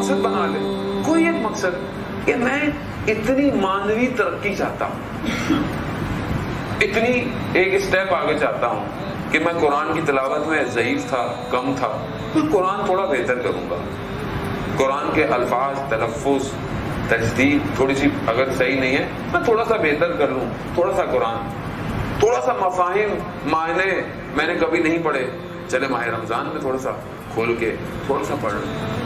مقصد بنا لے، کوئی ایک مقصد کہ میں اتنی مانوی ترقی چاہتا ہوں، اتنی ایک اسٹیپ آگے چاہتا ہوں کہ میں قرآن کی تلاوت میں ضعیف تھا، کم تھا، میں قرآن تھوڑا بہتر کروں گا، قرآن کے الفاظ، تلفظ، تجدید تھوڑی سی اگر صحیح نہیں ہے میں تھوڑا سا بہتر کر لوں، تھوڑا سا قرآن، تھوڑا سا مفاہیم، معنی میں نے کبھی نہیں پڑھے، چلے ماہ رمضان میں تھوڑا سا کھول کے تھوڑا سا پڑھ لوں۔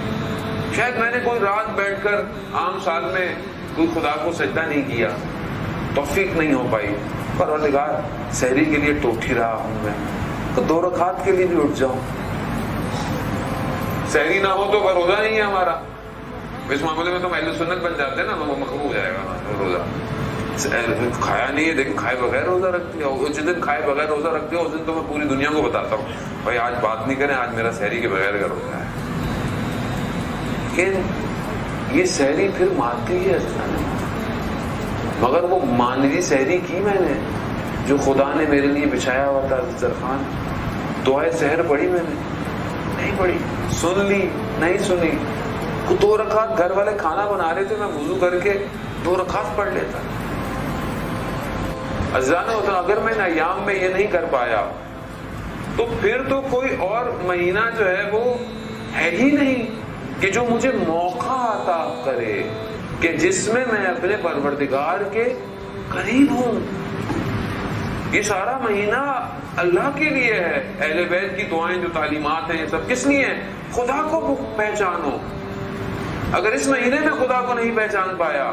شاید میں نے کوئی رات بیٹھ کر عام سال میں کوئی خدا کو سجدہ نہیں کیا، توفیق نہیں ہو پائی، پروردگار سحری کے لیے ٹوٹ ہی رہا ہوں میں، تو 2 رکعت کے لیے بھی اٹھ جاؤں۔ سحری نہ ہو تو روزہ نہیں ہے ہمارا، اس معاملے میں تو اہل سنت بن جاتے ہیں نا، وہ مکروہ ہو جائے گا روزہ، کھایا نہیں ہے لیکن کھائے بغیر روزہ رکھتے ہو، جس دن کھائے بغیر روزہ رکھتے ہو اس دن تو میں پوری دنیا کو بتاتا ہوں بھائی آج بات نہیں کریں، آج میرا سحری کے بغیر کا روزہ ہے۔ لیکن یہ سحری پھر مارتی ہے مگر وہ مانوی سحری کی میں نے جو خدا نے میرے لیے بچھایا ہوا تھا دسترخوان، دعائے سحر پڑھی میں نے نہیں پڑھی، سن لی نہیں سنی، 2 رکعت گھر والے کھانا بنا رہے تھے، میں وضو کر کے 2 رکعت پڑھ لیتا۔ عزیزان ہوتا اگر میں ایام میں یہ نہیں کر پایا تو پھر تو کوئی اور مہینہ جو ہے وہ ہے ہی نہیں کہ جو مجھے موقع عطا کرے کہ جس میں میں اپنے پروردگار کے قریب ہوں۔ یہ سارا مہینہ اللہ کے لیے ہے، اہل بیت کی دعائیں جو تعلیمات ہیں یہ سب کس لیے ہیں؟ خدا کو پہچانو۔ اگر اس مہینے میں خدا کو نہیں پہچان پایا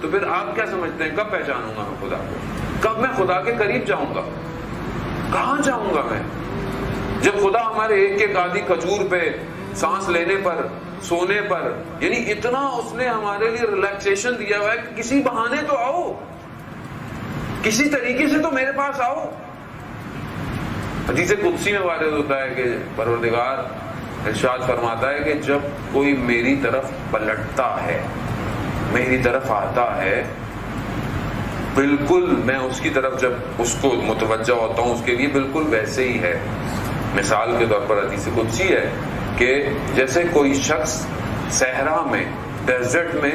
تو پھر آپ کیا سمجھتے ہیں کب پہچانوں گا میں خدا کو؟ کب میں خدا کے قریب جاؤں گا؟ کہاں جاؤں گا میں؟ جب خدا ہمارے ایک ایک آدھی کھجور پہ، سانس لینے پر، سونے پر، یعنی اتنا اس نے ہمارے لیے ریلیکسیشن دیا ہوا ہے کہ کسی بہانے تو آؤ، کسی طریقے سے تو میرے پاس آؤ۔ حدیث قدسی میں وارد ہوتا ہے کہ پروردگار ارشاد فرماتا ہے کہ جب کوئی میری طرف پلٹتا ہے، میری طرف آتا ہے، بالکل میں اس کی طرف جب اس کو متوجہ ہوتا ہوں اس کے لیے بالکل ویسے ہی ہے۔ مثال کے طور پر حدیث قدسی ہے کہ جیسے کوئی شخص صحرا میں، ڈیزرٹ میں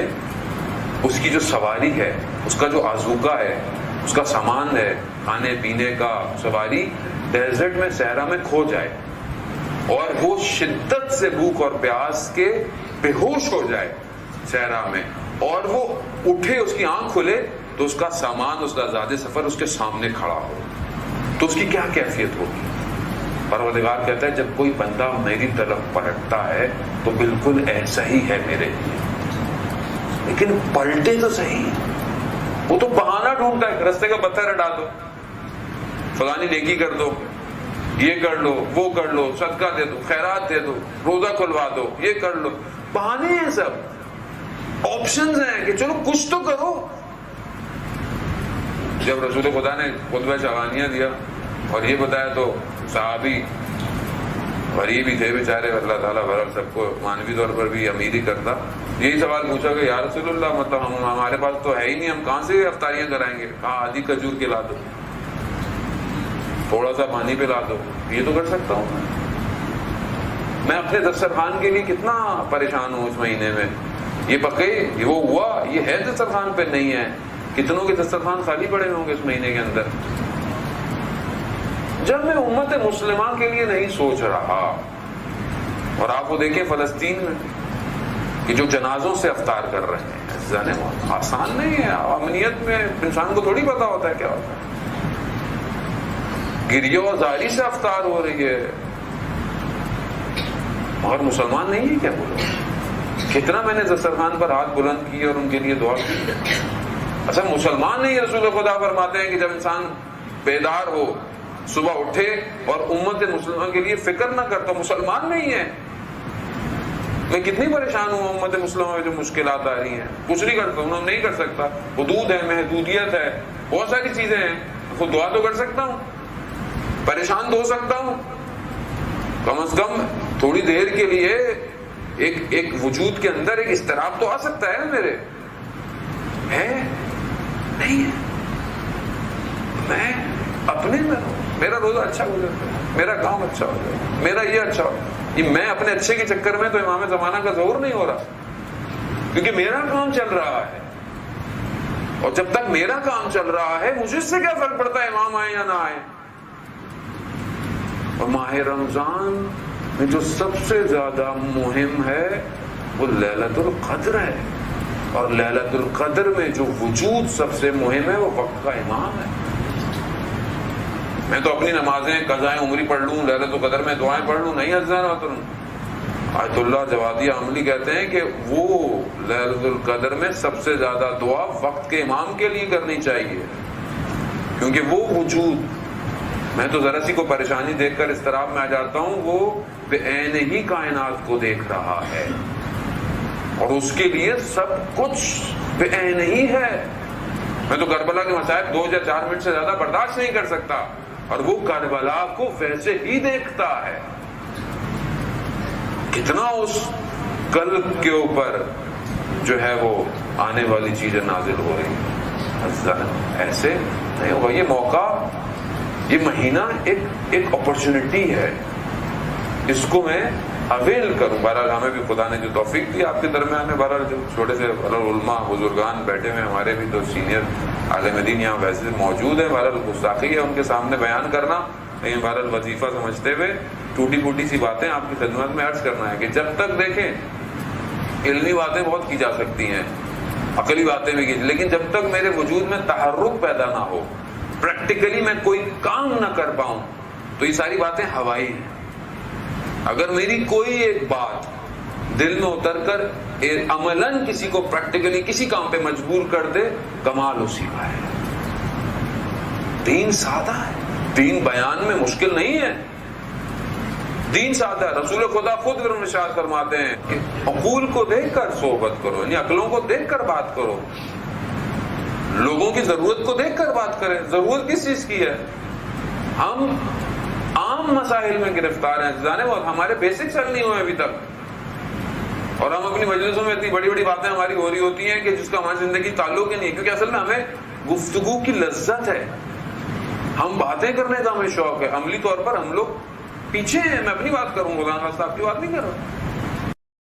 اس کی جو سواری ہے، اس کا جو آذوقہ ہے، اس کا سامان ہے، کھانے پینے کا، سواری ڈیزرٹ میں، صحرا میں کھو جائے اور وہ شدت سے بھوک اور پیاس کے بے ہوش ہو جائے صحرا میں، اور وہ اٹھے، اس کی آنکھ کھلے تو اس کا سامان، اس کا زاد سفر اس کے سامنے کھڑا ہو، تو اس کی کیا کیفیت ہوگی؟ پروردگار کہتا ہے جب کوئی بندہ میری طرف پلٹتا ہے تو بالکل ایسا ہی ہے میرے لیے، لیکن پلٹے تو صحیح، وہ تو بہانہ ڈھونڈتا ہے، رستے کا پتھر ہٹا دو، فلانی نیکی کر دو، یہ کر لو، وہ کر لو، صدقہ دے دو، خیرات دے دو، روزہ کھلوا دو، یہ کر لو، بہانے ہیں سب، آپشنز ہیں کہ چلو کچھ تو کرو۔ جب رسول خدا نے خطبہ شعبانیہ دیا اور یہ بتایا تو صحابی غریب ہی تھے بیچارے، اللہ تعالیٰ بہرحال سب کو مانوی طور پر بھی امیر ہی کرتا، یہی سوال پوچھا کہ یا رسول اللہ مطلب ہمارے پاس تو ہے ہی نہیں، ہم کہاں سے افطاریاں کرائیں گے؟ کہاں آدھی کھجور کے لا دو، تھوڑا سا پانی پہ لا دو، یہ تو کر سکتا ہوں میں اپنے دسترخوان کے لیے کتنا پریشان ہوں اس مہینے میں، یہ پکے، وہ ہوا، یہ ہے دسترخوان پہ نہیں ہے، کتنوں کے دسترخوان خالی پڑے ہوں گے اس مہینے کے اندر۔ جب میں امت مسلمہ کے لیے نہیں سوچ رہا، اور آپ کو دیکھیں فلسطین میں کہ جو جنازوں سے افطار کر رہے ہیں، آسان نہیں ہے، امنیت میں انسان کو تھوڑی پتا ہوتا ہے کیا ہوتا ہے، گریہ و زاری سے افطار ہو رہی ہے، اور مسلمان نہیں ہے کیا بولو؟ کتنا میں نے دسترخوان پر ہاتھ بلند کیے اور ان کے لیے دعا کی ہے۔ اچھا مسلمان نہیں، رسول خدا فرماتے ہیں کہ جب انسان بیدار ہو، صبح اٹھے اور امت مسلمہ کے لیے فکر نہ کرتا، مسلمان نہیں ہے۔ میں کتنی پریشان ہوں امت مسلمہ میں جو مشکلات آ رہی ہیں، کچھ نہیں کرتا ہوں، نہیں کر سکتا، حدود ہے، محدودیت ہے، بہت ساری چیزیں ہیں، خود دعا تو کر سکتا ہوں، پریشان تو ہو سکتا ہوں، کم از کم تھوڑی دیر کے لیے ایک وجود کے اندر ایک اضطراب تو آ سکتا ہے میرے، ہے نہیں ہے؟ میں اپنے میں میرا روزہ اچھا ہو جاتا ہے، میرا کام اچھا ہو جاتا ہے، میرا یہ اچھا ہو، یہ میں اپنے اچھے کے چکر میں تو امام زمانہ کا ظہور نہیں ہو رہا، کیونکہ میرا کام چل رہا ہے، اور جب تک میرا کام چل رہا ہے مجھے اس سے کیا فرق پڑتا ہے امام آئے یا نہ آئے۔ اور ماہ رمضان میں جو سب سے زیادہ مہم ہے وہ لیلۃ القدر ہے، اور لیلۃ القدر میں جو وجود سب سے مہم ہے وہ وقت کا امام ہے۔ میں تو اپنی نمازیں قضائیں عمری پڑھ لوں، لیلۃ القدر میں دعائیں پڑھ لوں، نہیں حضران محترم۔ آیت اللہ جوادی عاملی کہتے ہیں کہ وہ لیلۃ القدر میں سب سے زیادہ دعا وقت کے امام کے لیے کرنی چاہیے، کیونکہ وہ وجود، میں تو ذرا سی کو پریشانی دیکھ کر اضطراب میں آ جاتا ہوں، وہ بعین ہی کائنات کو دیکھ رہا ہے اور اس کے لیے سب کچھ بعین ہی ہے۔ میں تو کربلا کے مصائب 2 یا 4 منٹ سے زیادہ برداشت نہیں کر سکتا، اور وہ کربلا کو ویسے ہی دیکھتا ہے۔ کتنا اس قلب کے اوپر جو ہے وہ آنے والی چیزیں نازل ہو رہی ہیں، ایسے نہیں ہوگا۔ یہ موقع، یہ مہینہ ایک اپرچونٹی ہے، اس کو میں اویل کروں۔ بہرحال ہمیں بھی خدا نے جو توفیق دی آپ کے درمیان میں، بہرحال جو چھوٹے سے علماء بزرگان بیٹھے ہوئے، ہمارے بھی تو سینئر عالم دین یہاں ویسے موجود ہیں، بہرحال گستاخی ہے ان کے سامنے بیان کرنا، لیکن بہرحال وظیفہ سمجھتے ہوئے ٹوٹی پھوٹی سی باتیں آپ کی خدمت میں عرض کرنا ہے کہ جب تک دیکھیں علمی باتیں بہت کی جا سکتی ہیں، عقلی باتیں بھی کی، لیکن جب تک میرے وجود میں تحرک پیدا نہ ہو، پریکٹیکلی میں کوئی کام نہ کر پاؤں، تو یہ ساری باتیں ہوائی ہیں۔ اگر میری کوئی ایک بات دل میں اتر کر عملاً کسی کو پریکٹیکلی کسی کام پہ مجبور کر دے، کمال اسی کا ہے۔ دین سادہ ہے، دین بیان میں مشکل نہیں ہے، دین سادہ ہے۔ رسول خدا خود ارشاد فرماتے ہیں کہ عقول کو دیکھ کر صحبت کرو، یعنی عقلوں کو دیکھ کر بات کرو، لوگوں کی ضرورت کو دیکھ کر بات کریں۔ ضرورت کس چیز کی ہے؟ ہم عام مسائل میں گرفتار ہیں، جانے وہ ہمارے بیسکس حل نہیں ہوئے ابھی تک، اور ہم اپنی مجلسوں میں اتنی بڑی بڑی باتیں ہماری ہو رہی ہوتی ہیں کہ جس کا ہماری زندگی تعلق ہی نہیں ہے، کیونکہ اصل میں ہمیں گفتگو کی لذت ہے، ہم باتیں کرنے کا ہمیں شوق ہے، عملی طور پر ہم لوگ پیچھے ہیں۔ میں اپنی بات کروں گا، آپ کی بات نہیں کر رہا۔